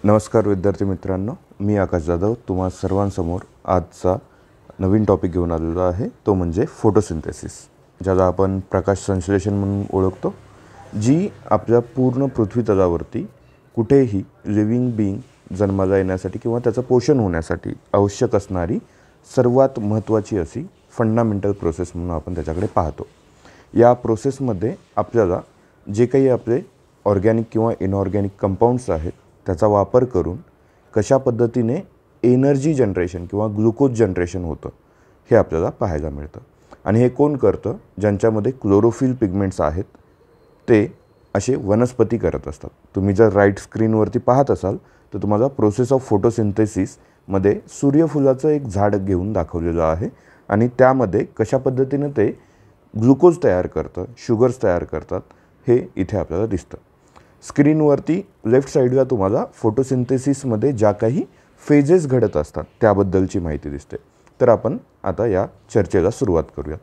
नमस्कार विद्यार्थी मित्रांनो, मी आकाश जाधव तुम्हा सर्वांसमोर आजचा नवीन टॉपिक घेऊन आलेलो आहे. तो म्हणजे फोटोसिंथेसिस, ज्याला आपण प्रकाश संश्लेषण म्हणून ओळखतो, जी आपल्या पूर्ण पृथ्वी तलावरती कुठेही लिव्हिंग बीइंग जन्माला येण्यासाठी किंवा त्याचं पोषण होण्यासाठी आवश्यक असणारी सर्वात महत्त्वाची अशी फंडामेंटल प्रोसेस म्हणून आपण त्याच्याकडे पाहतो. या प्रोसेसमध्ये आपल्याला जे काही आपले ऑर्गॅनिक किंवा इनऑर्गॅनिक कंपाऊंड्स आहेत त्याचा वापर करून कशा पद्धतीने एनर्जी जनरेशन किंवा ग्लुकोज जनरेशन होतं हे आपल्याला पाहायला मिळतं. आणि हे कोण करतं? ज्यांच्यामध्ये क्लोरोफिल पिगमेंट्स आहेत ते असे वनस्पती करत असतात. तुम्ही जर राईट स्क्रीनवरती पाहत असाल तर तुम्हाला प्रोसेस ऑफ फोटोसिंथेसिसमध्ये सूर्यफुलाचं एक झाड घेऊन दाखवलेलं आहे आणि त्यामध्ये कशा पद्धतीनं ते ग्लुकोज तयार करतं, शुगर्स तयार करतात हे इथे आपल्याला दिसतं. स्क्रीनवरती लेफ्ट साईडला तुम्हाला फोटोसिंथेसिसमध्ये ज्या काही फेजेस घडत असतात त्याबद्दलची माहिती दिसते. तर आपण आता या चर्चेला सुरुवात करूया.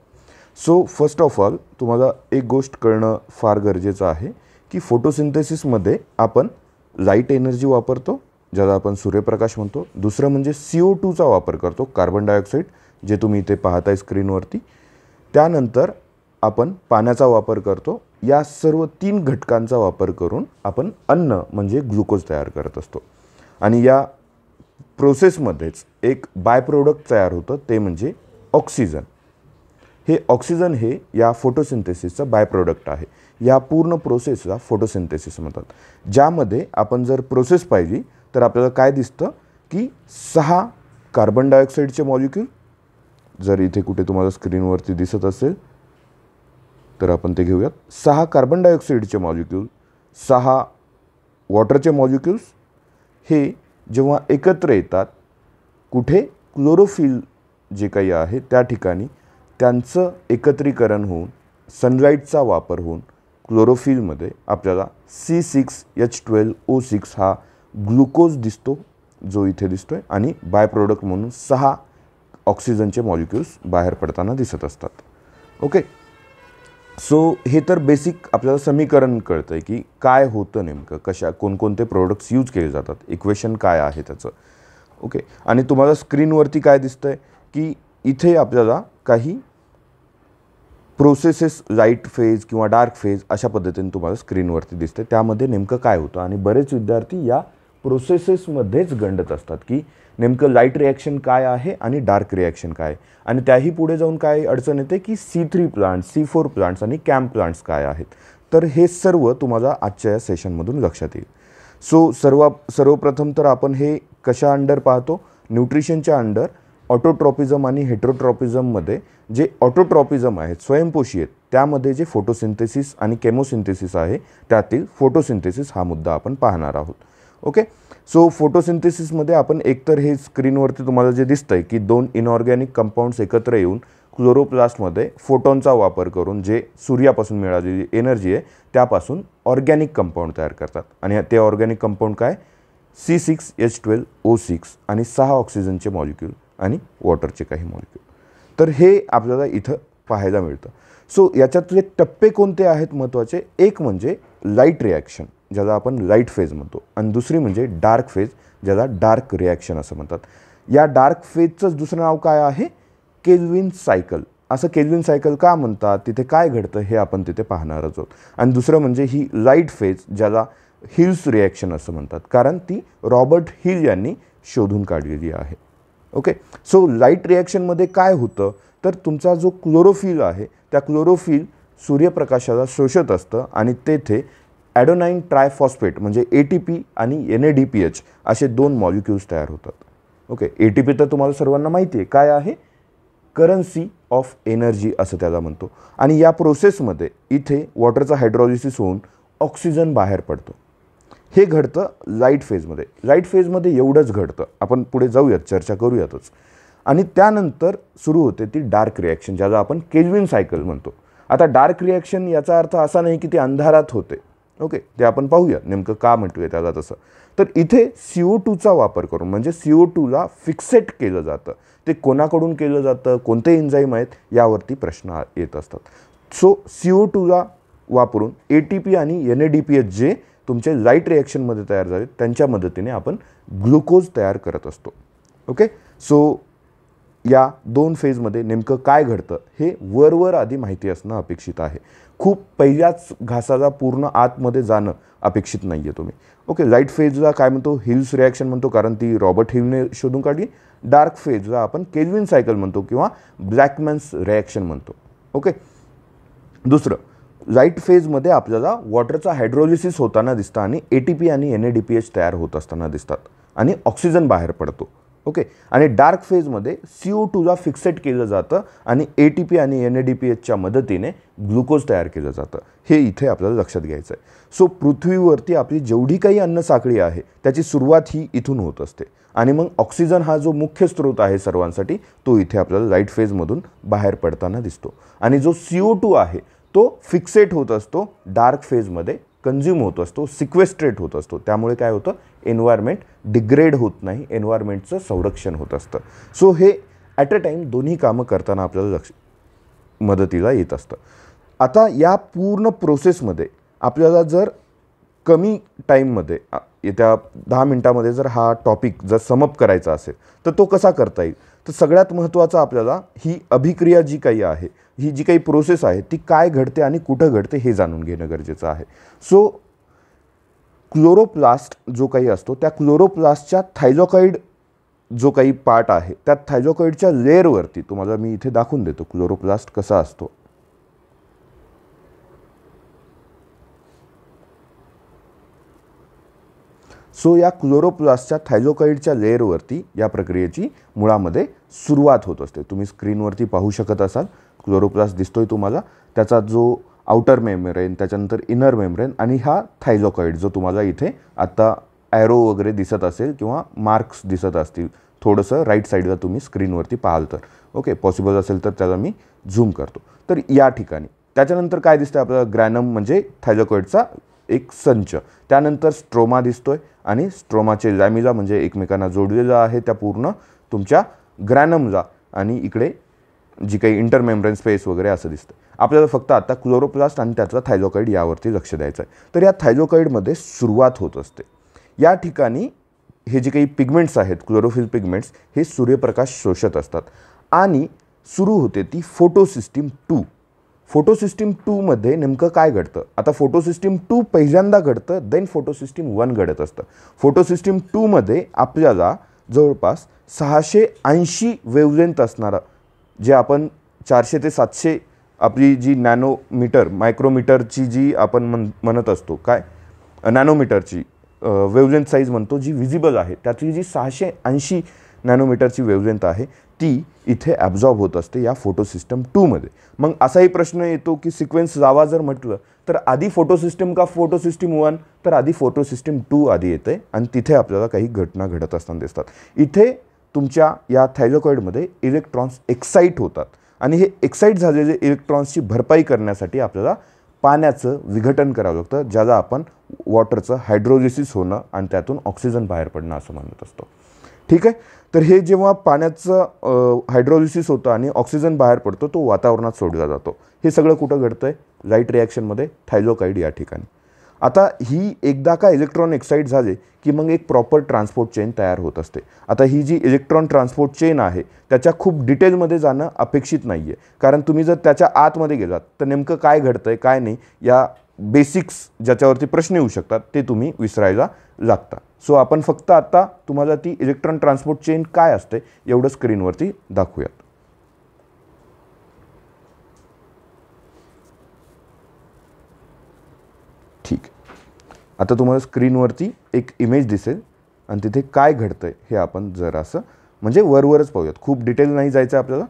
सो फर्स्ट ऑफ ऑल तुम्हाला एक गोष्ट कळणं फार गरजेचं आहे की फोटोसिंथेसिसमध्ये आपण लाईट एनर्जी वापरतो, ज्याला आपण सूर्यप्रकाश म्हणतो. दुसरं म्हणजे CO2चा वापर करतो, कार्बन डायऑक्साईड, जे तुम्ही इथे पाहताय स्क्रीनवरती. त्यानंतर आपण पाण्याचा वापर करतो. या सर्व 3 घटकांचा वापर करून आपण अन्न म्हणजे ग्लुकोज तयार करत असतो. आणि या प्रोसेसमध्येच एक बाय प्रोडक्ट तयार होतं, ते म्हणजे ऑक्सिजन. हे ऑक्सिजन हे या फोटोसिंथेसिसचं बाय प्रोडक्ट आहे. या पूर्ण प्रोसेसला फोटोसिंथेसिस म्हणतात. ज्यामध्ये आपण जर प्रोसेस पाहिली तर आपल्याला काय दिसतं की 6 कार्बन डायऑक्साईडचे मॉलिक्यूल, जर इथे कुठे तुम्हाला स्क्रीनवरती दिसत असेल तर आपण ते घेऊयात. 6 कार्बन डायऑक्साईडचे मॉलिक्यूल, 6 वॉटरचे मॉलिक्यूल्स, हे जेव्हा एकत्र येतात कुठे क्लोरोफिल जे काही आहे त्या ठिकाणी, त्यांचं एकत्रीकरण होऊन सनलाईटचा वापर होऊन क्लोरोफिलमध्ये आपल्याला C6H12O6 हा ग्लुकोज दिसतो, जो इथे दिसतोय. आणि बाय प्रोडक्ट म्हणून 6 ऑक्सिजनचे मॉलिक्यूल्स बाहेर पडताना दिसत असतात. ओके, सो हे तर बेसिक आपल्याला समीकरण कळतं आहे की काय होतं नेमकं, कोणकोणते प्रोडक्ट्स यूज केले जातात, इक्वेशन काय आहे त्याचं. ओके, आणि तुम्हाला स्क्रीनवरती काय दिसतं आहे की इथे आपल्याला काही प्रोसेसेस, लाईट फेज किंवा डार्क फेज अशा पद्धतीने तुम्हाला स्क्रीनवरती दिसते. त्यामध्ये नेमकं काय होतं, आणि बरेच विद्यार्थी या प्रोसेसेसमध्येच गंडत असतात की नेमकं लाईट रिॲक्शन काय आहे आणि डार्क रिॲक्शन काय आहे. आणि त्याही पुढे जाऊन काय अडचण येते की C3 प्लांट्स, C4 प्लांट्स आणि कॅम्प प्लांट्स काय आहेत. तर हे सर्व तुम्हाला आजच्या या सेशनमधून लक्षात येईल. सो सर्वप्रथम तर आपण हे कशा अंडर पाहतो? न्यूट्रिशनच्या अंडर. ऑटोट्रॉपिझम आणि हेटरोट्रॉपिझममध्ये जे ऑटोट्रॉपिझम आहेत, स्वयंपोषी आहेत, त्यामध्ये जे फोटोसिंथेसिस आणि केमोसिंथेसिस आहे त्यातील फोटोसिंथेसिस हा मुद्दा आपण पाहणार आहोत. ओके, सो फोटोसिंथेसिसमध्ये आपण एकतर हे स्क्रीनवरती तुम्हाला जे दिसतं आहे की 2 इनऑर्गॅनिक कंपाऊंड्स एकत्र येऊन क्लोरोप्लास्टमध्ये फोटॉनचा वापर करून जे सूर्यापासून मिळालेली एनर्जी आहे त्यापासून ऑर्गॅनिक कंपाऊंड तयार करतात. आणि ते ऑर्गॅनिक कंपाऊंड काय? C6H12O6 आणि 6 ऑक्सिजनचे मॉलिक्यूल आणि वॉटरचे काही मॉलिक्यूल. तर हे आपल्याला इथं पाहायला मिळतं. सो याच्यातले टप्पे कोणते आहेत महत्त्वाचे? एक म्हणजे लाईट रिॲक्शन, ज्याला आपण लाईट फेज म्हणतो, आणि दुसरी म्हणजे डार्क फेज, ज्याला डार्क रिॲक्शन असं म्हणतात. या डार्क फेजचंच दुसरं नाव काय आहे? Kelvin cycle. असं केल्विन सायकल का म्हणतात, तिथे काय घडतं हे आपण तिथे पाहणारच आहोत. आणि दुसरं म्हणजे ही लाईट फेज, ज्याला हिल्स रिॲक्शन असं म्हणतात, कारण ती रॉबर्ट हिल यांनी शोधून काढलेली आहे. ओके, सो लाईट रिॲक्शनमध्ये काय होतं तर तुमचा जो क्लोरोफिल आहे त्या क्लोरोफिल सूर्यप्रकाशाला शोषत असतं आणि तेथे ॲडोनाईन ट्रायफॉस्फेट म्हणजे ATP आणि NADPH असे 2 मॉलिक्यूल्स तयार होतात. ओके, ATP तर तुम्हाला सर्वांना माहिती आहे काय आहे? करन्सी ऑफ एनर्जी असं त्याला म्हणतो. आणि या प्रोसेसमध्ये इथे वॉटरचा हायड्रॉलिसिस होऊन ऑक्सिजन बाहेर पडतो. हे घडतं लाईट फेजमध्ये. लाईट फेजमध्ये एवढंच घडतं, आपण पुढे जाऊयात, चर्चा करूयातच. आणि त्यानंतर सुरू होते ती डार्क रिॲक्शन, ज्याला आपण केल्विन सायकल म्हणतो. आता डार्क रिॲक्शन याचा अर्थ असा नाही की ते अंधारात होते. ओके, ते आपण पाहूया नेमकं का म्हटलं त्याला तसं. तर इथे CO2चा वापर करून, म्हणजे CO2ला फिक्सेट केलं जातं. ते कोणाकडून केलं जातं, कोणते एन्झाईम आहेत, यावरती प्रश्न येत असतात. सो CO2ला वापरून ATP आणि NADPH जे तुमचे लाईट रिॲक्शनमध्ये तयार झाले त्यांच्या मदतीने आपण ग्लुकोज तयार करत असतो. ओके, सो या 2 फेजमध्ये नेमकं काय घडतं हे वरवर आधी माहिती असणं अपेक्षित आहे. खूप पहिल्याच घासाला पूर्ण आतमध्ये जाणं अपेक्षित नाही आहे तुम्ही. ओके, लाईट फेजला काय म्हणतो, हिल्स रिॲक्शन म्हणतो, कारण ती रॉबर्ट हिलने शोधून काढली. डार्क फेजला आपण केल्विन सायकल म्हणतो किंवा ब्लॅकमॅन्स रिॲक्शन म्हणतो. ओके, दुसरं, लाईट फेजमध्ये आपल्याला वॉटरचा हायड्रोलिसिस होताना दिसतं आणि ATP आणि NADPH तयार होत असताना दिसतात आणि ऑक्सिजन बाहेर पडतो. ओके, आणि डार्क फेजमध्ये CO2ला फिक्सेट केलं जातं आणि ATP आणि NADPHच्या मदतीने ग्लुकोज तयार केलं जातं. हे इथे आपल्याला लक्षात घ्यायचं आहे. सो पृथ्वीवरती आपली जेवढी काही अन्नसाखळी आहे त्याची सुरुवात ही इथून होत असते आणि मग ऑक्सिजन हा जो मुख्य स्रोत आहे सर्वांसाठी तो इथे आपल्याला लाईट फेजमधून बाहेर पडताना दिसतो आणि जो CO2 आहे तो फिक्सेट होत असतो, डार्क फेजमध्ये कन्झ्युम होत असतो, सिक्वेस्ट्रेट होत असतो. त्यामुळे काय होतं, एन्व्हायरमेंट डिग्रेड होत नाही, एन्व्हायरमेंटचं संरक्षण होत असतं. सो हे ॲट अ टाईम दोन्ही कामं करताना आपल्याला मदतीला येत असतं. आता या पूर्ण प्रोसेसमध्ये आपल्याला जर कमी टाईममध्ये येत्या 10 मिनटामध्ये जर हा टॉपिक जर समअप करायचा असेल तर तो कसा करता येईल, तर सगळ्यात महत्त्वाचं आपल्याला ही अभिक्रिया जी काही आहे, ही जी काही प्रोसेस आहे ती काय घडते आणि कुठं घडते हे जाणून घेणं गरजेचं आहे. सो क्लोरोप्लास्ट जो काही असतो त्या क्लोरोप्लास्टच्या थायलॉकॉइड जो काही पार्ट आहे त्या थायलॉकॉइडच्या लेअरवरती तुम्हाला मी इथे दाखवून देतो क्लोरोप्लास्ट कसा असतो. सो या क्लोरोप्लास्टच्या थायलॉकॉइडच्या लेअरवरती या प्रक्रियेची मुळामध्ये सुरुवात होत असते. तुम्ही स्क्रीनवरती पाहू शकत असाल क्लोरोप्लास्ट दिसतोय तुम्हाला, त्याचा जो आउटर मेम्ब्रेन, त्याच्यानंतर इनर मेम्ब्रेन आणि हा थायलॉकॉइड जो तुम्हाला इथे आता ॲरो वगैरे दिसत असेल किंवा मार्क्स दिसत असतील थोडंसं राईट साईडला तुम्ही स्क्रीनवरती पाहाल तर. ओके, पॉसिबल असेल तर त्याला मी झूम करतो. तर या ठिकाणी त्याच्यानंतर काय दिसतं आपल्याला, ग्रॅनम म्हणजे थायलॉकॉइडचा एक संच, त्यानंतर स्ट्रोमा दिसतोय आणि स्ट्रोमाचे लॅमिला म्हणजे एकमेकांना जोडलेलं आहे त्या पूर्ण तुमच्या ग्रॅनमला आणि इकडे जी काही इंटरमेम्ब्रेन स्पेस वगैरे असं दिसतं. आपल्याला फक्त आता क्लोरोप्लास्ट आणि त्यातला थायलॉकॉइड यावरती लक्ष द्यायचं आहे. तर या थायलॉकॉइडमध्ये सुरुवात होत असते. या ठिकाणी हे जे काही पिगमेंट्स आहेत, क्लोरोफिल पिगमेंट्स, हे सूर्यप्रकाश शोषत असतात आणि सुरू होते ती फोटोसिस्टीम 2. फोटोसिस्टीम 2मध्ये नेमकं काय घडतं, आता फोटोसिस्टीम 2 पहिल्यांदा घडतं, देन फोटोसिस्टीम 1 घडत असतं. फोटोसिस्टीम 2मध्ये आपल्याला जवळपास 680 वेवलेंथ असणारा, जे आपण 400 ते 700 आपली जी नॅनोमीटर मायक्रोमीटरची जी आपण म्हणत असतो, काय नॅनोमीटरची वेवलेंथ साईज म्हणतो, जी विजिबल आहे त्यातली जी 680 नॅनोमीटरची वेवलेंथ आहे ती इथे ॲब्झॉर्ब होत असते या फोटोसिस्टम 2मध्ये. मग असाही प्रश्न येतो की सिक्वेन्स लावा जर म्हटलं तर आधी फोटोसिस्टम का फोटोसिस्टम 1, तर आधी फोटोसिस्टम 2 आधी येते आणि तिथे आपल्याला काही घटना घडत असताना दिसतात. इथे तुमच्या या थायलॉकॉइडमध्ये इलेक्ट्रॉन्स एक्साईट होतात आणि हे एक्साईट झालेले इलेक्ट्रॉन्सची भरपाई करण्यासाठी आपल्याला पाण्याचं विघटन करावं लागतं, ज्याला आपण वॉटरचं हायड्रोलिसिस होणं आणि त्यातून ऑक्सिजन बाहेर पडणं असं म्हणत असतो. ठीक आहे, तर हे जेव्हा पाण्याचं हायड्रोलिसिस होतं आणि ऑक्सिजन बाहेर पडतो तो वातावरणात सोडला जातो. हे सगळं कुठं घडतं आहे, लाईट रिॲक्शनमध्ये थायलॉकॉइड या ठिकाणी. आता ही एकदा का इलेक्ट्रॉन एक्साईट झाले की मग एक प्रॉपर ट्रान्सपोर्ट चेन तयार होत असते. आता ही जी इलेक्ट्रॉन ट्रान्सपोर्ट चेन आहे त्याच्या खूप डिटेलमध्ये जाणं अपेक्षित नाही आहे, कारण तुम्ही जर त्याच्या आतमध्ये गेलात तर नेमकं काय घडतं आहे काय नाही या बेसिक्स ज्याच्यावरती प्रश्न येऊ शकतात ते तुम्ही विसरायला लागता. सो आपण फक्त आता तुम्हाला ती इलेक्ट्रॉन ट्रान्सपोर्ट चेन काय असते एवढं स्क्रीनवरती दाखवूयात. ठीक, आता तुम्हाला स्क्रीनवरती एक इमेज दिसेल आणि तिथे काय घडतं आहे हे आपण जरासं म्हणजे वरवरच पाहूयात, खूप डिटेल नाही जायचं आपल्याला.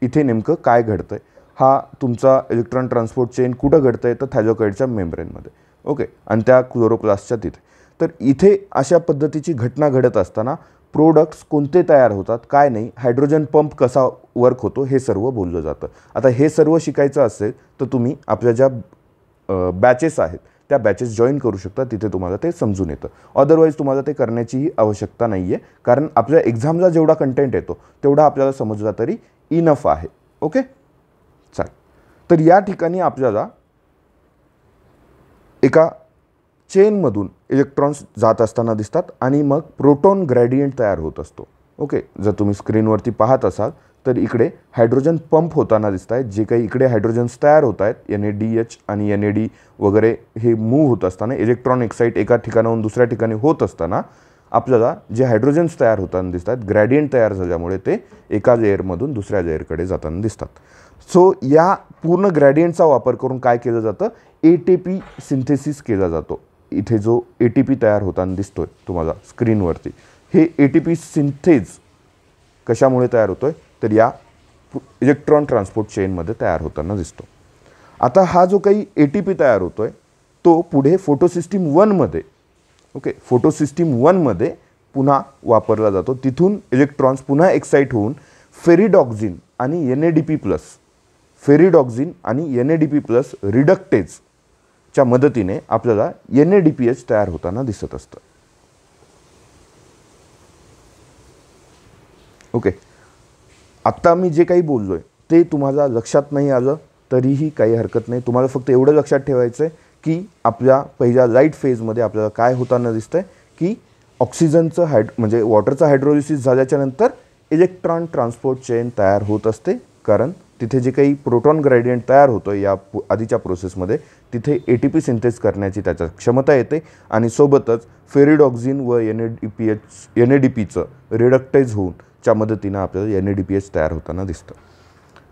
इथे नेमकं काय घडतं आहे, हा तुमचा इलेक्ट्रॉन ट्रान्सपोर्ट चेन कुठं घडतं आहे तर थायलॉकॉइडच्या मेम्ब्रेनमध्ये. ओके, आणि त्या क्लोरोप्लास्टच्या तिथे. तर इथे अशा पद्धतीची घटना घडत असताना प्रोडक्ट्स कोणते तयार होतात काय नाही, हायड्रोजन पंप कसा वर्क होतो हे सर्व बोललं जातं. आता हे सर्व शिकायचं असेल तर तुम्ही आपल्या ज्या बॅचेस आहेत त्या बॅचेस जॉईन करू शकता, तिथे तुम्हाला ते समजून येतं. अदरवाईज तुम्हाला ते करण्याचीही आवश्यकता नाही आहे, कारण आपल्या एक्झामला जेवढा कंटेंट येतो तेवढा आपल्याला समजला तरी इनफ आहे. ओके, चालेल. तर या ठिकाणी आपल्याला एका चेनमधून इलेक्ट्रॉन्स जात असताना दिसतात आणि मग प्रोटॉन ग्रेडियंट तयार होत असतो. ओके, जर तुम्ही स्क्रीनवरती पाहत असाल तर इकडे हायड्रोजन पंप होताना दिसत आहेत. जे काही इकडे हायड्रोजन्स तयार होत आहेत, NADH आणि NAD वगैरे हे मूव्ह होत असताना, इलेक्ट्रॉन एक्साईट एका ठिकाणाहून दुसऱ्या ठिकाणी होत असताना आपल्याला जे हायड्रोजन्स तयार होताना दिसतात, ग्रॅडियंट तयार झाल्यामुळे ते एका लेअरमधून दुसऱ्या लेअरकडे जाताना दिसतात. सो या पूर्ण ग्रॅडियंटचा वापर करून काय केलं जातं, ATP सिंथेसिस केला जातो. इथे जो ATP तयार होताना दिसतोय तुम्हाला स्क्रीनवरती, हे ATP सिंथेज कशामुळे तयार होतोय, तर या इलेक्ट्रॉन ट्रान्सपोर्ट चेनमध्ये तयार होताना दिसतो. आता हा जो काही ATP तयार होतोय तो पुढे फोटोसिस्टीम 1मध्ये, ओके, फोटोसिस्टीम 1मध्ये पुन्हा वापरला जातो. तिथून इलेक्ट्रॉन्स पुन्हा एक्साईट होऊन फेरिडॉक्झिन आणि NADP+ रिडक्टेजच्या मदतीने आपल्याला NADPH तयार होताना दिसत असतं. ओके, आत्ता मी जे काही बोललोय ते तुम्हाला लक्षात नाही आलं तरीही काही हरकत नाही. तुम्हाला फक्त एवढं लक्षात ठेवायचं आहे की आपल्या पहिल्या लाईट फेजमध्ये आपल्याला काय होताना दिसतंय की ऑक्सिजनचं म्हणजे वॉटरचं हायड्रोलिसिस झाल्याच्या नंतर इलेक्ट्रॉन ट्रान्सपोर्ट चेन तयार होत असते. कारण तिथे जे काही प्रोटॉन ग्रेडियंट तयार होतो या आधीच्या प्रोसेसमध्ये, तिथे ATP सिंथेस करण्याची त्याच्या क्षमता येते आणि सोबतच फेरिडॉक्झिन व NADPचं रिडक्टाईज होऊन च्या मदतीनं आपल्याला NADPH तयार होताना दिसतं.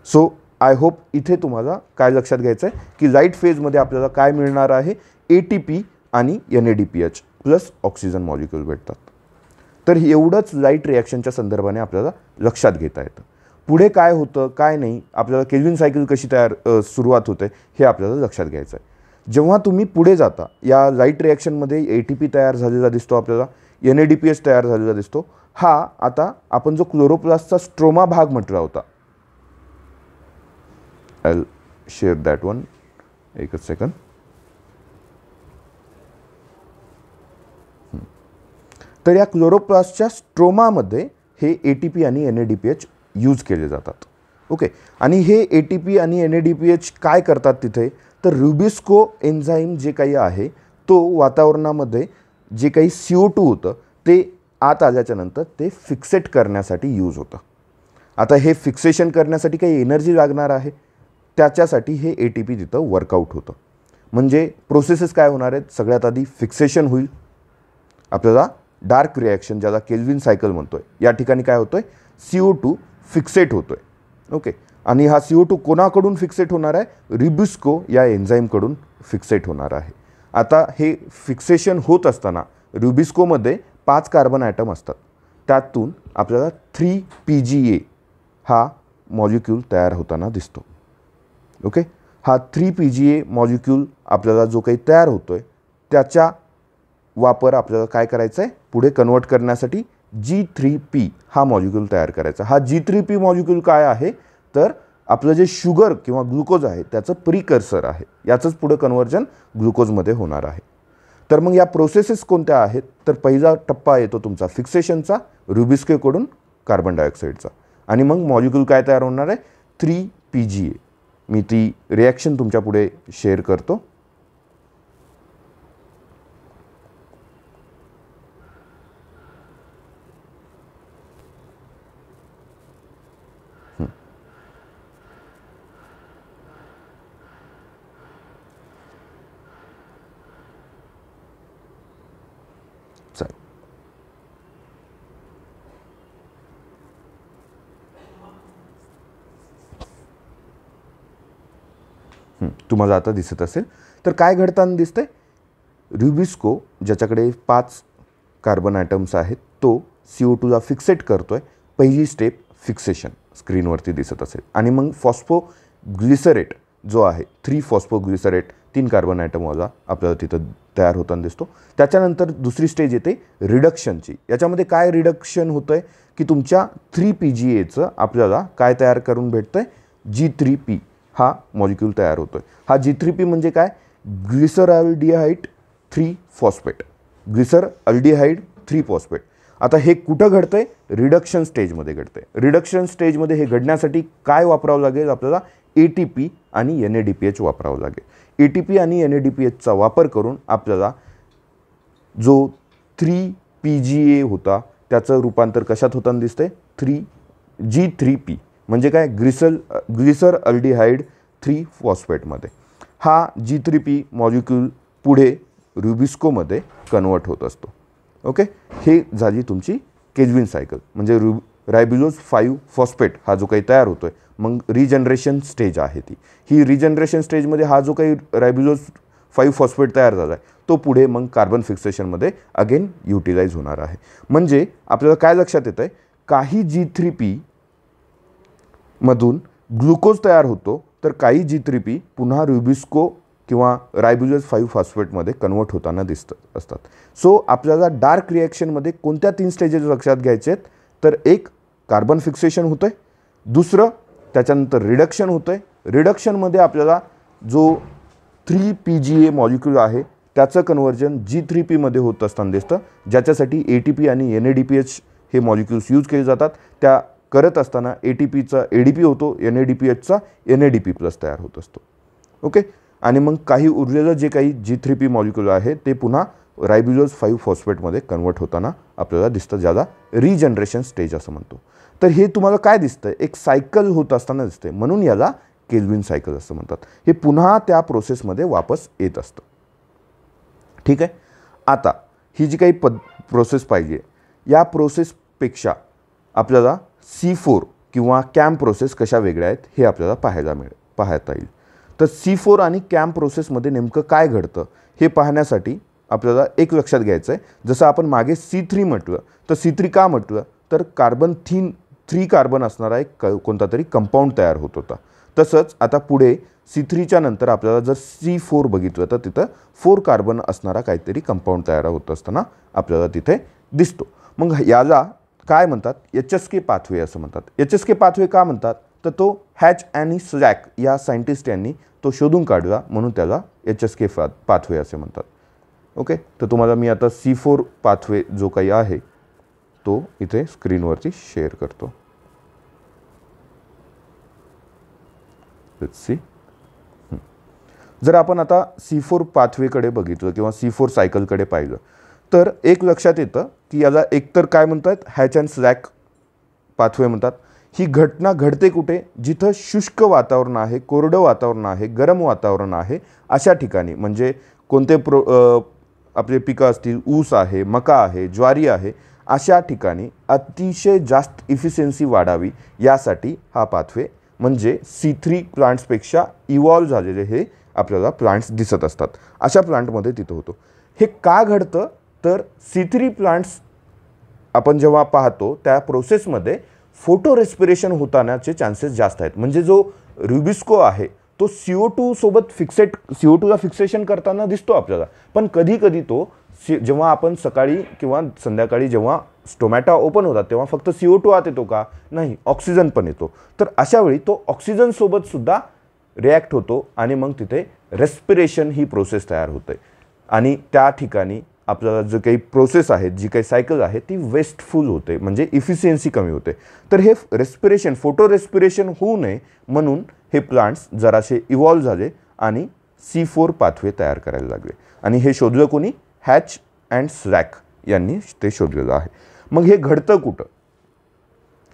सो आय होप इथे तुम्हाला काय लक्षात घ्यायचं आहे की लाईट फेजमध्ये आपल्याला काय मिळणार आहे, ATP आणि NADPH प्लस ऑक्सिजन मॉलिक्यूल भेटतात. तर एवढंच लाईट रिॲक्शनच्या संदर्भाने आपल्याला लक्षात घेता येतं. पुढे काय होतं काय नाही, आपल्याला केल्विन सायकल कशी सुरुवात होते हे आपल्याला लक्षात घ्यायचं आहे. जेव्हा तुम्ही पुढे जाता या लाईट रिॲक्शनमध्ये ATP तयार झालेला दिसतो, आपल्याला NADPH तयार झालेला दिसतो. हा आता आपण जो क्लोरोप्लास्टचा स्ट्रोमा भाग म्हटला होता, I'll share that one. एकच सेकंड. तर या क्लोरोप्लास्टच्या स्ट्रोमामध्ये हे ATP आणि NADPH यूज केले जातात. ओके, आणि हे ATP आणि NADPH काय करतात तिथे, तर रुबिस्को एन्झाईम जे काही आहे तो वातावरणामध्ये जे काही CO2 होतं ते आत आल्याच्या नंतर ते फिक्सेट करण्यासाठी यूज होतं. आता हे फिक्सेशन करण्यासाठी काही एनर्जी लागणार आहे, त्याच्यासाठी हे ATP तिथं वर्कआउट होतं. म्हणजे प्रोसेसेस काय होणार आहेत, सगळ्यात आधी फिक्सेशन होईल. आपल्याला डार्क रिॲक्शन ज्याला केल्विन सायकल म्हणतोय, या ठिकाणी काय होतोय, CO2 फिक्सेट होतोय. ओके, आणि हा CO2 कोणाकडून फिक्सेट होणार आहे, रुबिस्को या एन्झाईमकडून फिक्सेट होणार आहे. आता हे फिक्सेशन होत असताना रुबिस्कोमध्ये 5 कार्बन ॲटम असतात. त्यातून आपल्याला 3PGA हा मॉलिक्यूल तयार होताना दिसतो. ओके, हा 3PGA मॉलिक्यूल आपल्याला जो काही तयार होतोय त्याचा वापर आपल्याला काय करायचा आहे, पुढे कन्वर्ट करण्यासाठी G3P हा मॉलिक्यूल तयार करायचा. हा G3P मॉलिक्यूल काय आहे, तर आपलं जे शुगर किंवा ग्लुकोज आहे त्याचं प्रिकर्सर आहे. याचंच पुढे कन्व्हर्जन ग्लुकोजमध्ये होणार आहे. तर मग या प्रोसेसेस कोणत्या आहेत, तर पहिला टप्पा येतो तुमचा फिक्सेशनचा, रुबिस्कोकडून कार्बन डायऑक्साईडचा, आणि मग मॉलिक्यूल काय तयार होणार आहे, 3PGA. मी ती रिॲक्शन तुमच्या पुढे शेअर करतो. तुम्हाला आता दिसत असेल. तर काय घडताना दिसतंय, रुबिस्को ज्याच्याकडे 5 कार्बन ॲटम्स आहेत तो CO2ला फिक्सेट करतोय. पहिली स्टेप फिक्सेशन स्क्रीनवरती दिसत असेल. आणि मग फॉस्फोग्लिसरेट जो आहे 3 फॉस्फोग्लिसरेट 3 कार्बन ॲटमवाला आपल्याला तिथं तयार होताना दिसतो. त्याच्यानंतर दुसरी स्टेज येते रिडक्शनची. याच्यामध्ये काय रिडक्शन होतं आहे की तुमच्या 3PGAचं आपल्याला काय तयार करून भेटतं आहे, G3P हा मॉलिक्यूल तयार होतो आहे. हा G3P म्हणजे काय, ग्लिसरॉल्डिहाइड 3 फॉस्फेट, ग्लिसरॉल्डिहाइड 3 फॉस्फेट. आता हे कुठं घडतं आहे, रिडक्शन स्टेजमध्ये घडतं आहे. रिडक्शन स्टेजमध्ये हे घडण्यासाठी काय वापरावं लागेल, आपल्याला ATP आणि NADPH वापरावं लागेल. ATP आणि NADPHचा वापर करून आपल्याला जो 3PGA होता त्याचं रूपांतर कशात होताना दिसतंय, G3P म्हणजे काय, ग्लिसर अल्डिहाइड 3 फॉस्फेटमध्ये. हा G3P मॉलिक्यूल पुढे रुबिस्कोमध्ये कन्वर्ट होत असतो. ओके, हे झाली तुमची केल्विन सायकल. म्हणजे रायबिलोज 5 फॉस्फेट हा जो काही तयार होतोय, मग रिजनरेशन स्टेज आहे ती. ही रिजनरेशन स्टेजमध्ये हा जो काही रायबिलोज 5 फॉस्फेट तयार झाला आहे तो पुढे मग कार्बन फिक्सेशनमध्ये अगेन युटिलाइज होणार आहे. म्हणजे आपल्याला काय लक्षात येतं आहे, काही G3P मधून ग्लुकोज तयार होतो, तर काही G3P पुन्हा रुबिस्को किंवा रायबिलोज 5 फॉस्फेटमध्ये कन्वर्ट होताना दिसत असतात. सो आपल्याला डार्क रिॲक्शनमध्ये कोणत्या 3 स्टेजेस लक्षात घ्यायचे आहेत, तर एक कार्बन फिक्सेशन होतं आहे, दुसरं त्याच्यानंतर रिडक्शन होतं आहे. रिडक्शनमध्ये आपल्याला जो 3PGA मॉलिक्यूल आहे त्याचं कन्व्हर्जन G3Pमध्ये होत असताना दिसतं, ज्याच्यासाठी ATP आणि NADPH हे मॉलिक्यूल्स यूज केले जातात. त्या करत असताना ATPचा ADP होतो, NADPHचा NADP+ तयार होत असतो. ओके, आणि मग काही उरलेलं जे काही G3P मॉलिक्यूल आहे ते पुन्हा रायबिलोज 5 फॉस्फेटमध्ये कन्वर्ट होताना आपल्याला दिसतं, ज्याला रिजनरेशन स्टेज असं म्हणतो. तर हे तुम्हाला काय दिसतं, एक सायकल होत असताना दिसते, म्हणून याला केल्विन सायकल असं म्हणतात. हे पुन्हा त्या प्रोसेसमध्ये वापस येत असतं. ठीक आहे, आता ही जी काही प्रोसेस पाहिजे, या प्रोसेसपेक्षा आपल्याला C4 किंवा कॅम्प प्रोसेस कशा वेगळ्या आहेत हे आपल्याला पाहता येईल. तर C4 आणि कॅम्प प्रोसेसमध्ये नेमकं काय घडतं हे पाहण्यासाठी आपल्याला एक लक्षात घ्यायचं आहे. जसं आपण मागे C3 म्हटलं, तर C3 का म्हटलं, तर कार्बन 3 कार्बन असणारा एक कोणता तरी कंपाऊंड तयार होत होता. तसंच आता पुढे C3च्या नंतर आपल्याला जर C4 बघितलं तर तिथं 4 कार्बन असणारा काहीतरी कंपाऊंड तयार होत असताना आपल्याला तिथे दिसतो. मग याला काय म्हणतात, HSK पाथवे असं म्हणतात. HSK पाथवे का म्हणतात, तर तो हॅच आणि स्लॅक या सायंटिस्ट यांनी तो शोधून काढला, म्हणून त्याला HSK पाथवे असे म्हणतात. ओके, तर तुम्हाला मी आता C4 पाथवे जो काही आहे तो इथे स्क्रीनवरती शेअर करतो. Let's see. जर आपण आता C4 पाथवेकडे बघितलं किंवा C4 सायकलकडे पाहिलं तर एक लक्षात येतं की याला एकतर काय म्हणतात, हॅच अँड स्लॅक पाथवे म्हणतात. ही घटना घडते कुठे, जिथं शुष्क वातावरण आहे, कोरडं वातावरण आहे, गरम वातावरण आहे, अशा ठिकाणी. म्हणजे कोणते आपले पिकं असतील, ऊस आहे, मका आहे, ज्वारी आहे, अशा ठिकाणी अतिशय जास्त इफिशियन्सी वाढावी यासाठी हा पाथवे म्हणजे C3 प्लांट्सपेक्षा इव्हॉल्व झालेले हे आपल्याला प्लांट्स दिसत असतात. अशा प्लांटमध्ये तिथं होतो. हे का घडतं, तर C3 प्लांट्स आपण जेव्हा पाहतो त्या प्रोसेसमध्ये फोटो रेस्पिरेशन होतानाचे चान्सेस जास्त आहेत. म्हणजे जो रुबिस्को आहे तो CO2 सोबत CO2ला फिक्सेशन करताना दिसतो आपल्याला, पण कधी कधी तो जेव्हा आपण सकाळी किंवा संध्याकाळी जेव्हा स्टोमॅटा ओपन होतात तेव्हा फक्त CO2 आत येतो का, नाही, ऑक्सिजन पण येतो. तर अशा वेळी तो ऑक्सिजनसोबत सुद्धा रिॲक्ट होतो आणि मग तिथे रेस्पिरेशन ही प्रोसेस तयार होते. आणि त्या ठिकाणी आपल्याला जे काही प्रोसेस आहे, जी काही सायकल आहे ती वेस्टफुल होते, म्हणजे इफिशियन्सी कमी होते. तर हे फोटो रेस्पिरेशन होऊ नये म्हणून हे प्लांट्स जरासे इव्हॉल्व झाले आणि C4 पाथवे तयार करायला लागले. आणि हे शोधलं कोणी, हॅच अँड स्लॅक यांनी ते शोधलेलं आहे. मग हे घडतं कुठं,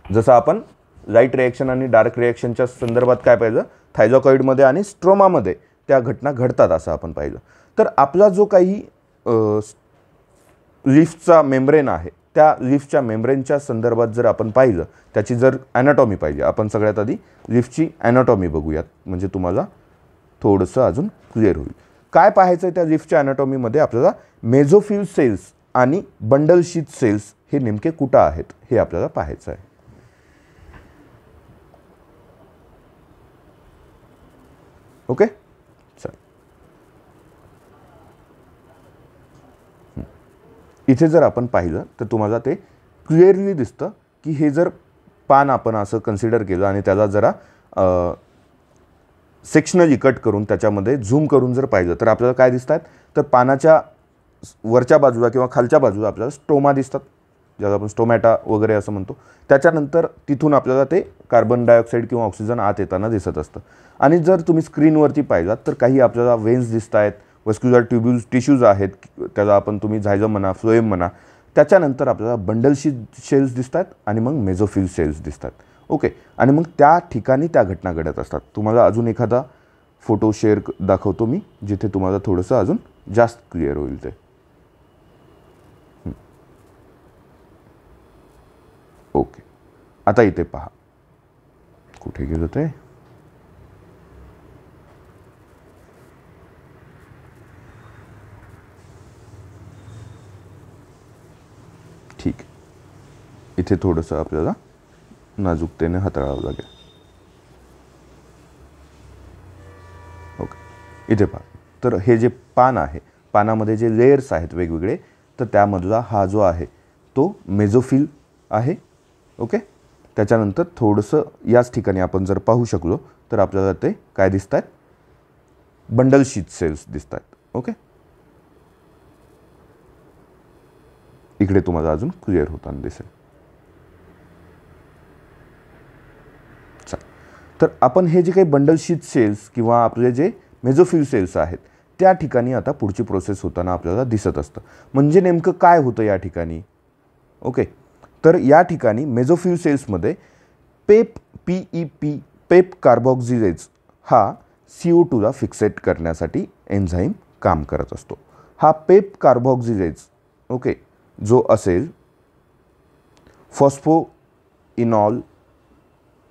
जसं आपण लाईट रिॲक्शन आणि डार्क रिॲक्शनच्या संदर्भात काय पाहिलं, थायलॉकॉइडमध्ये आणि स्ट्रोमामध्ये त्या घटना घडतात असं आपण पाहिलं. तर आपला जो काही लिफ्टचा मेम्ब्रेन आहे, त्या लिफ्टच्या मेम्ब्रेनच्या संदर्भात जर आपण पाहिलं, त्याची जर ॲनाटॉमी पाहिजे, आपण सगळ्यात आधी लिफ्टची ॲनाटॉमी बघूयात, म्हणजे तुम्हाला थोडंसं अजून क्लिअर होईल. काय पाहायचं आहे त्या लिफ्टच्या ॲनाटॉमीमध्ये, आपल्याला मेझोफिल सेल्स आणि बंडल शीथ सेल्स हे नेमके कुठं आहेत हे आपल्याला पाहायचं आहे. ओके, चल इथे जर आपण पाहिलं तर तुम्हाला ते क्लिअरली दिसतं की हे जर पान आपण असं कन्सिडर केलं आणि त्याला जरा सेक्शनली कट करून त्याच्यामध्ये झूम करून जर पाहिलं तर आपल्याला काय दिसतात, तर पानाच्या वरच्या बाजूला किंवा खालच्या बाजूला आपल्याला स्टोमा दिसतात, ज्याला आपण स्टोमॅटा वगैरे असं म्हणतो. त्याच्यानंतर तिथून आपल्याला ते कार्बन डायऑक्साईड किंवा ऑक्सिजन आत येताना दिसत असतं. आणि जर तुम्ही स्क्रीनवरती पाहिलात तर काही आपल्याला वेन्स दिसत आहेत, वस्क्युलर ट्युब्युल्स टिश्यूज आहेत, त्याला आपण तुम्ही झायझम म्हणा, फ्लोएम म्हणा. त्याच्यानंतर आपल्याला बंडल शीथ सेल्स दिसतात आणि मग मेझोफिल सेल्स दिसतात. ओके, आणि मग त्या ठिकाणी त्या घटना घडत असतात. तुम्हाला अजून एखादा फोटो शेअर दाखवतो मी, जिथे तुम्हाला थोडंसं अजून जास्त क्लिअर होईल ते. ओके, आता इथे पहा, कुठे गेलं ते. ठीक, इथे थोडंसं आपल्याला नाजूकतेने हाताळावं लागेल. ओके, इथे पहा. तर हे जे पान आहे, पानामध्ये जे लेयर्स आहेत वेगवेगळे, तर त्यामधला हा जो आहे तो मेझोफिल आहे. ओके, त्याच्यानंतर थोडंसं याच ठिकाणी आपण जर पाहू शकलो तर आपल्याला ते काय दिसत आहेत, बंडल शीथ सेल्स दिसत आहेत. ओके, इकडे तुम्हाला अजून क्लिअर होताना दिसेल. तर आपण हे जे काही बंडल शीथ सेल्स किंवा आपले जे मेझोफिल सेल्स आहेत त्या ठिकाणी आता पुढची प्रोसेस होताना आपल्याला दिसत असतं. म्हणजे नेमकं काय होतं या ठिकाणी. ओके, तर या ठिकाणी मेझोफिल सेल्समध्ये पेप कार्बोक्सिलेज हा CO2ला फिक्सेट करण्यासाठी एन्झाईम काम करत असतो. हा पेप कार्बोक्सिलेज ओके जो असेल फॉस्फोइनॉल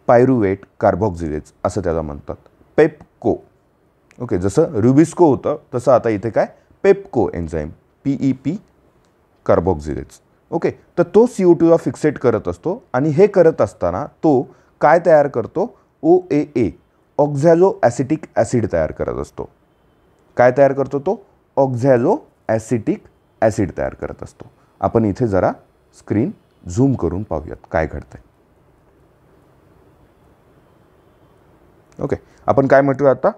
पायरुवेट कार्बोक्सिलेज असं त्याला म्हणतात, पेपको. ओके, जसं रुबिस्को होतं तसं आता इथे काय पेपको एन्झाईम, PEP कार्बोक्सिलेज. ओके, तर तो CO2ला फिक्सेट करत असतो आणि हे करत असताना तो काय तयार करतो, OAA ऑक्झॅलो ॲसिटिक ॲसिड तयार करत असतो. काय तयार करतो तो, ऑक्झॅलो ॲसिटिक ॲसिड तयार करत असतो. आपण इथे जरा स्क्रीन झूम करून पाहूयात काय घडतंय. ओके, आपण काय म्हटलं आता,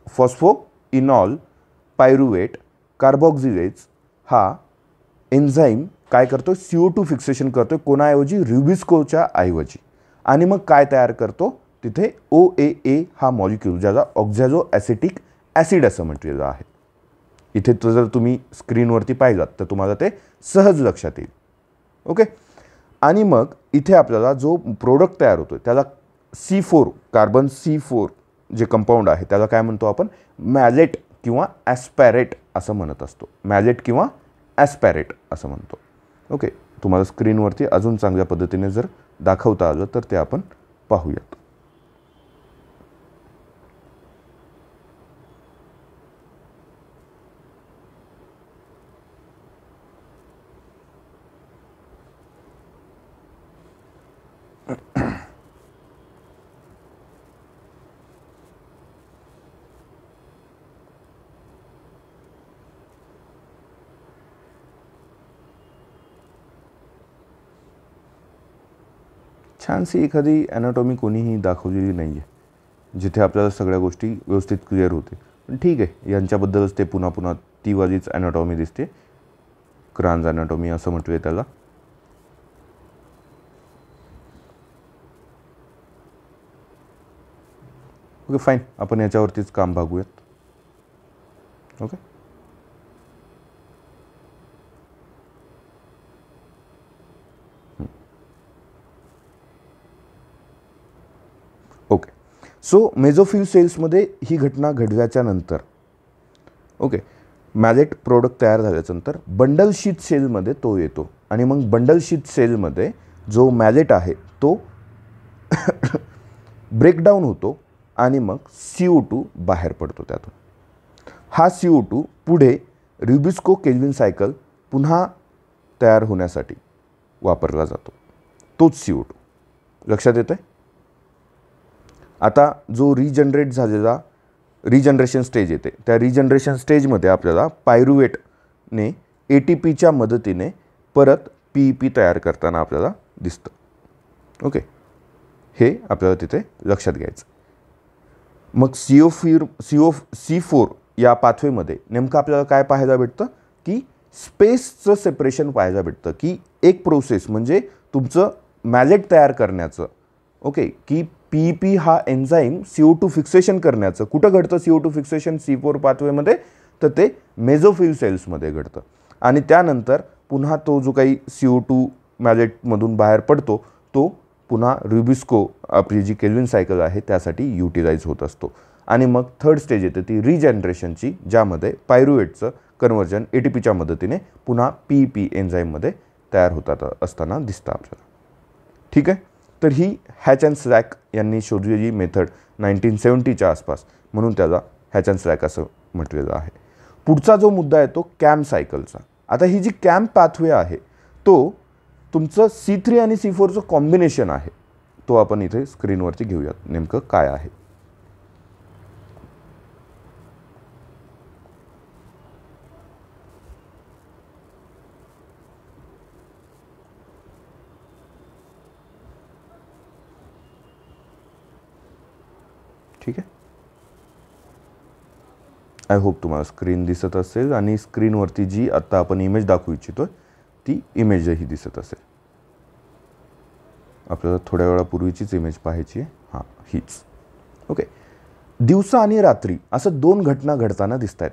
फॉस्फोइनॉल पायरुवेट कार्बोक्सिलेज हा एन्झाईम काय करतो, CO2 फिक्सेशन करतो. कोणाऐवजी, रुबिस्कोच्या ऐवजी. आणि मग काय तयार करतो तिथे, OAA हा मॉलिक्यूल, ज्याला ऑक्झॅलो ॲसिटिक ॲसिड असं म्हटलेलं आहे. इथे तो जर तुम्ही स्क्रीनवरती पाहिलात तर तुम्हाला ते सहज लक्षात येईल. ओके, आणि मग इथे आपल्याला जो प्रोडक्ट तयार होतो त्याला C4 कार्बन C4 जे कंपाऊंड आहे त्याला काय म्हणतो आपण, मॅलेट किंवा ॲस्पॅरेट असं म्हणत असतो. मॅलेट किंवा ॲस्पॅरेट असं म्हणतो. ओके, तुम्हाला स्क्रीनवरती अजून चांगल्या पद्धतीने जर दाखवता आलं तर ते आपण पाहूयात. छानशी एखादी ॲनाटॉमी कोणीही दाखवलेली नाही आहे जिथे आपल्याला सगळ्या गोष्टी व्यवस्थित क्लिअर होते. पण ठीक आहे, यांच्याबद्दलच ते पुन्हा पुन्हा ती वालीच ॲनाटॉमी दिसते, क्रान्झ ॲनाटॉमी असं म्हटलं त्याला. ओके फाईन, आपण याच्यावरतीच काम बघूयात. Okay, okay. सो मेझोफिल सेल्समध्ये ही घटना घडल्याच्या नंतर ओके मॅलेट प्रोडक्ट तयार झाल्याच्यानंतर बंडल शीथ सेलमध्ये तो येतो आणि मग बंडल शीथ सेलमध्ये जो मॅलेट आहे तो ब्रेकडाऊन होतो आणि मग CO2 बाहेर पडतो त्यातून. हा CO2 पुढे रुबिस्को केल्विन सायकल पुन्हा तयार होण्यासाठी वापरला जातो. तोच CO2 लक्षात येतं आहे. आता जो रिजनरेट झालेला रिजनरेशन स्टेज येते त्या रिजनरेशन स्टेजमध्ये आपल्याला पायरुवेटने ATPच्या मदतीने परत PEP तयार करताना आपल्याला दिसतं. ओके, हे आपल्याला तिथे लक्षात घ्यायचं. मग C4 या पाथवेमध्ये नेमकं आपल्याला काय पाहायला भेटतं की स्पेसचं सेपरेशन पाहायला भेटतं. की एक प्रोसेस म्हणजे तुमचं मॅलेट तयार करण्याचं ओके की PEP हा एन्झाईम CO2 फिक्सेशन करण्याचं, कुठं घडतं CO2 फिक्सेशन C4 पाथवेमध्ये, तर ते मेझोफिल सेल्समध्ये घडतं. आणि त्यानंतर पुन्हा तो जो काही CO2 मॅलेटमधून बाहेर पडतो तो पुन्हा रुबिस्को आपली जी केल्विन सायकल आहे त्यासाठी युटिलाइज होत असतो. आणि मग थर्ड स्टेज येते ती रिजनरेशनची, ज्यामध्ये पायरुवेटचं कन्व्हर्जन ATPच्या मदतीने पुन्हा PEP एन्झाईममध्ये तयार होतात असताना दिसतं आपल्याला. ठीक आहे. तर ही हॅच अँड स्लॅक यांनी शोधलेली मेथड 1970च्या आसपास, म्हणून त्याला हॅच अँड स्लॅक असं म्हटलेलं आहे. पुढचा जो मुद्दा आहे तो कॅम्प सायकलचा. आता ही जी कॅम्प पाथवे आहे तो तुमचं C3 आणि C4चं कॉम्बिनेशन आहे. तो आपण इथे स्क्रीनवरती घेऊयात नेमकं काय आहे. ठीक आहे. आय होप तुम्हाला स्क्रीन दिसत असेल आणि स्क्रीनवरती जी आत्ता आपण इमेज दाखवू इच्छितो ती इमेजही दिसत असेल. आपल्याला थोड्या वेळापूर्वीचीच इमेज पाहायची आहे. हां, हीच. ओके. दिवसा आणि रात्री असं दोन घटना घडताना दिसत आहेत.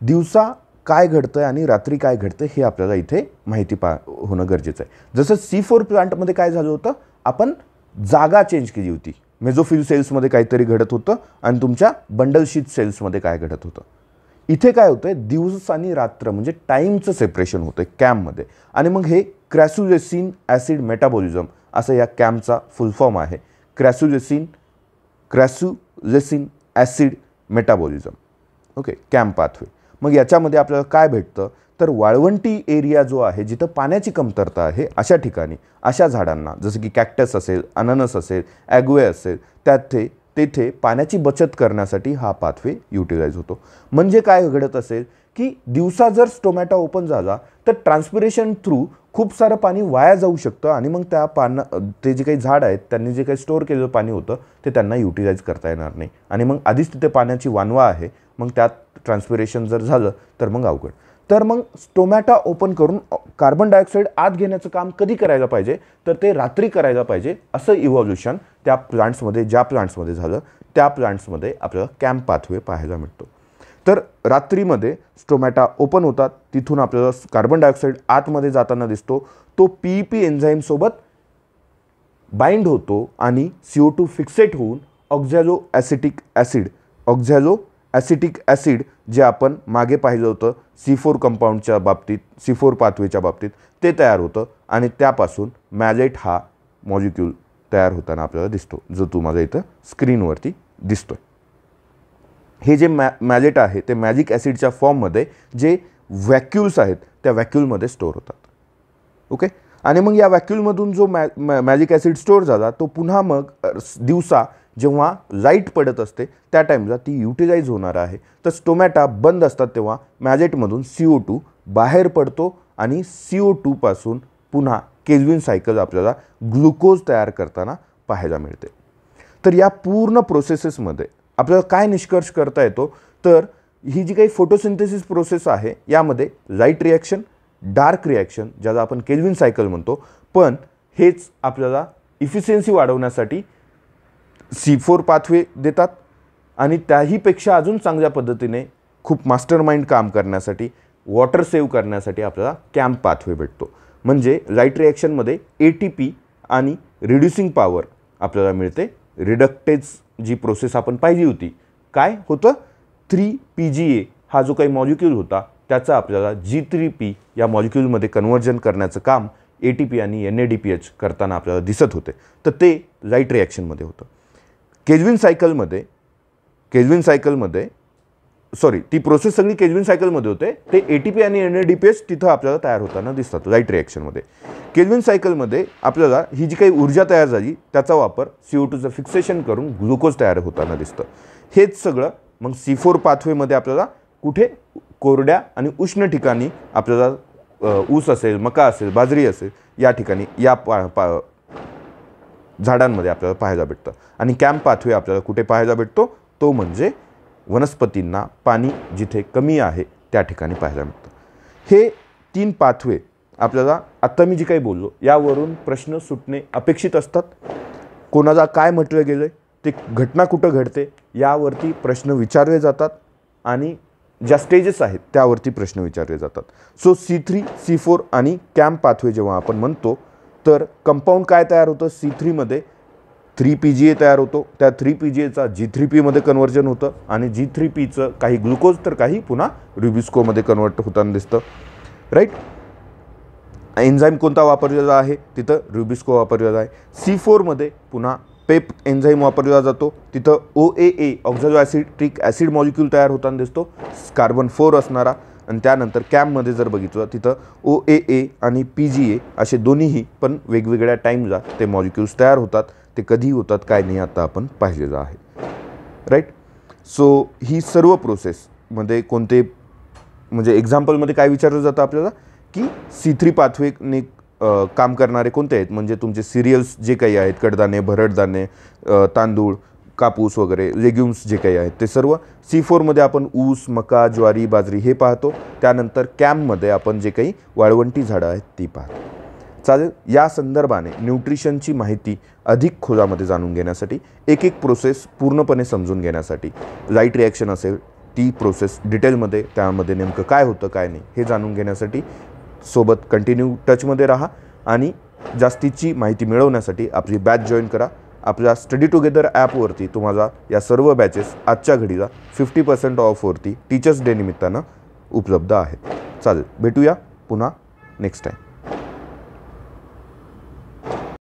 दिवसा काय घडतं आहे आणि रात्री काय घडतं हे आपल्याला इथे माहिती होणं गरजेचं आहे. जसं C4 प्लांटमध्ये काय झालं होतं, आपण जागा चेंज केली होती. मेझोफिल सेल्समध्ये काहीतरी घडत होतं आणि तुमच्या बंडल शीथ सेल्समध्ये काय घडत होतं. इथे काय होतं आहे, दिवस आणि रात्र म्हणजे टाईमचं सेपरेशन होतं आहे कॅम्पमध्ये. आणि मग हे क्रॅसुलेसिन ॲसिड मेटाबॉलिझम असं या कॅम्पचा फुल फॉर्म आहे. Crassulacean acid metabolism. ओके, कॅम्प पाथवे. मग याच्यामध्ये आपल्याला काय भेटतं, तर वाळवंटी एरिया जो आहे जिथं पाण्याची कमतरता आहे अशा ठिकाणी अशा झाडांना, जसं की कॅक्टस असेल, अननस असेल, ॲग्वे असेल, तेथे पाण्याची बचत करण्यासाठी हा पाथवे युटिलाइज होतो. म्हणजे काय घडत असेल की दिवसा जर स्टोमॅटा ओपन झाला तर ट्रान्सपिरेशन थ्रू खूप सारं पाणी वाया जाऊ शकतं आणि मग त्या ते जे काही झाड आहेत त्यांनी जे काही स्टोअर केलेलं पाणी होतं ते त्यांना युटिलाइज करता येणार नाही. आणि मग आधीच तिथे पाण्याची वानवा आहे, मग त्यात ट्रान्सपिरेशन जर झालं तर मग अवघड. तर मग स्टोमॅटा ओपन करून कार्बन डायऑक्साईड आत घेण्याचं काम कधी करायला पाहिजे, तर ते रात्री करायला पाहिजे. असं इव्हॉल्युशन त्या प्लांट्समध्ये, ज्या प्लांट्समध्ये झालं त्या प्लांट्समध्ये आपल्याला कॅम्प पाथवे पाहायला मिळतो. तर रात्रीमध्ये स्टोमॅटा ओपन होतात, तिथून आपल्याला कार्बन डायऑक्साईड आतमध्ये जाताना दिसतो. तो PEP एन्झाईमसोबत बाइंड होतो आणि CO2 फिक्सेट होऊन ऑक्झॅलो ॲसिटिक ॲसिड जे आपण मागे पाहिलं होतं C4 कंपाऊंडच्या बाबतीत, C4 पाथवेच्या बाबतीत, ते तयार होतं आणि त्यापासून मॅलेट हा मॉलिक्यूल तयार होताना आपल्याला दिसतो, जो तुम्हाला इथं स्क्रीनवरती दिसतोय. हे जे मॅलेट आहे ते मॅजिक ॲसिडच्या फॉर्ममध्ये जे व्हॅक्युल्स आहेत त्या व्हॅक्युलमध्ये स्टोअर होतात. ओके. आणि मग या व्हॅक्युलमधून जो मॅजिक ॲसिड स्टोअर झाला तो पुन्हा मग दिवसा जेव्हा लाईट पडत असते त्या टाईमला ती युटिलाइज होणार आहे. तर स्टोमॅटा बंद असतात तेव्हा मॅलेटमधून CO2 बाहेर पडतो आणि CO2 पासून पुन्हा केल्विन सायकल आपल्याला ग्लुकोज तयार करताना पाहायला मिळते. तर या पूर्ण प्रोसेसेसमध्ये आपल्याला काय निष्कर्ष करता येतो, तर ही जी काही फोटोसिंथेसिस प्रोसेस आहे यामध्ये लाईट रिॲक्शन, डार्क रिॲक्शन, ज्याला आपण केल्विन सायकल म्हणतो, पण हेच आपल्याला इफिशियन्सी वाढवण्यासाठी C4 पाथवे देतात आणि त्याहीपेक्षा अजून चांगल्या पद्धतीने खूप मास्टरमाइंड काम करण्यासाठी, वॉटर सेव्ह करण्यासाठी आपल्याला कॅम्प पाथवे भेटतो. म्हणजे लाईट रिॲक्शनमध्ये ATP आणि रिड्युसिंग पॉवर आपल्याला मिळते. रिडक्टेज जी प्रोसेस आपण पाहिली होती, काय होतं, 3PGA हा जो काही मॉलिक्यूल होता त्याचा आपल्याला G3P या मॉलिक्यूलमध्ये कन्व्हर्जन करण्याचं काम ATP आणि NADPH करताना आपल्याला दिसत होते. तर ते लाईट रिॲक्शनमध्ये होतं. केल्विन सायकलमध्ये ती प्रोसेस सगळी केल्विन सायकलमध्ये होते. ते ATP आणि NADPH तिथं आपल्याला तयार होताना दिसतात लाईट रिॲक्शनमध्ये. केल्विन सायकलमध्ये आपल्याला ही जी काही ऊर्जा तयार झाली त्याचा वापर CO2चं फिक्सेशन करून ग्लुकोज तयार होताना दिसतं. हेच सगळं मग C4 पाथवेमध्ये आपल्याला कुठे, कोरड्या आणि उष्ण ठिकाणी आपल्याला ऊस असेल, मका असेल, बाजरी असेल, या ठिकाणी या झाडांमध्ये आपल्याला पाहायला भेटतं. आणि कॅम्प पाथवे आपल्याला कुठे पाहायला भेटतो, तो म्हणजे वनस्पतींना पाणी जिथे कमी आहे त्या ठिकाणी पाहायला मिळतं. हे 3 पाथवे आपल्याला आत्ता मी जी काही बोललो यावरून प्रश्न सुटणे अपेक्षित असतात. कोणाला काय म्हटलं गेलं आहे, ते घटना कुठं घडते यावरती प्रश्न विचारले जातात आणि ज्या स्टेजेस आहेत त्यावरती प्रश्न विचारले जातात. सो C3, C4 आणि कॅम्प पाथवे जेव्हा आपण म्हणतो तर कंपाऊंड काय तयार होतं, C3मध्ये 3PGA तयार होतो. त्या 3PGAचा G3P मध्ये कन्वर्जन होतं आणि G3Pचं काही ग्लुकोज तर काही पुन्हा रुबिस्कोमध्ये कन्वर्ट होताना दिसतं. राईट. एन्झाईम कोणता वापरलेला आहे, तिथं रुबिस्को वापरलेला आहे. C4मध्ये पुन्हा पेप एन्झाईम वापरला जातो. तिथं OAA ऑक्झॅलो ॲसिटिक ॲसिड मॉलिक्यूल तयार होताना दिसतो, कार्बन 4 असणारा. आणि त्यानंतर कॅम्पमध्ये जर बघितलं तिथं OAA आणि PGA असे दोन्हीही पण वेगवेगळ्या टाईमला ते मॉलिक्यूल्स तयार होतात. ते कधी होतात काय नाही आता आपण पाहिलेलं आहे. राईट. सो ही सर्व प्रोसेसमध्ये कोणते म्हणजे एक्झाम्पलमध्ये काय विचारलं जातं आपल्याला की C3 पाथवेने काम करणारे कोणते आहेत, म्हणजे तुमचे सिरियल्स जे काही आहेत, कडधान्ये, भरडधान्ये, तांदूळ, कापूस वगैरे, लेग्युम्स जे काही आहेत ते सर्व. C4मध्ये आपण ऊस, मका, ज्वारी, बाजरी हे पाहतो. त्यानंतर कॅम्पमध्ये आपण जे काही वाळवंटी झाडं आहेत ती पाहतो. चालेल. या संदर्भाने न्यूट्रिशनची माहिती अधिक खोलामध्ये जाणून घेण्यासाठी एक एक प्रोसेस पूर्णपणे समजून घेण्यासाठी लाईट रिॲक्शन असेल ती प्रोसेस डिटेलमध्ये त्यामध्ये नेमकं काय होतं काय नाही हे जाणून घेण्यासाठी सोबत कंटिन्यू टचमध्ये राहा आणि जास्तीची माहिती मिळवण्यासाठी आपली बॅच जॉईन करा. आपल्या स्टडी टुगेदर ॲपवरती तुम्हाला या सर्व बॅचेस आजच्या घडीला 50% ऑफवरती टीचर्स डे निमित्तानं उपलब्ध आहेत. चालेल. भेटूया पुन्हा नेक्स्ट टाईम.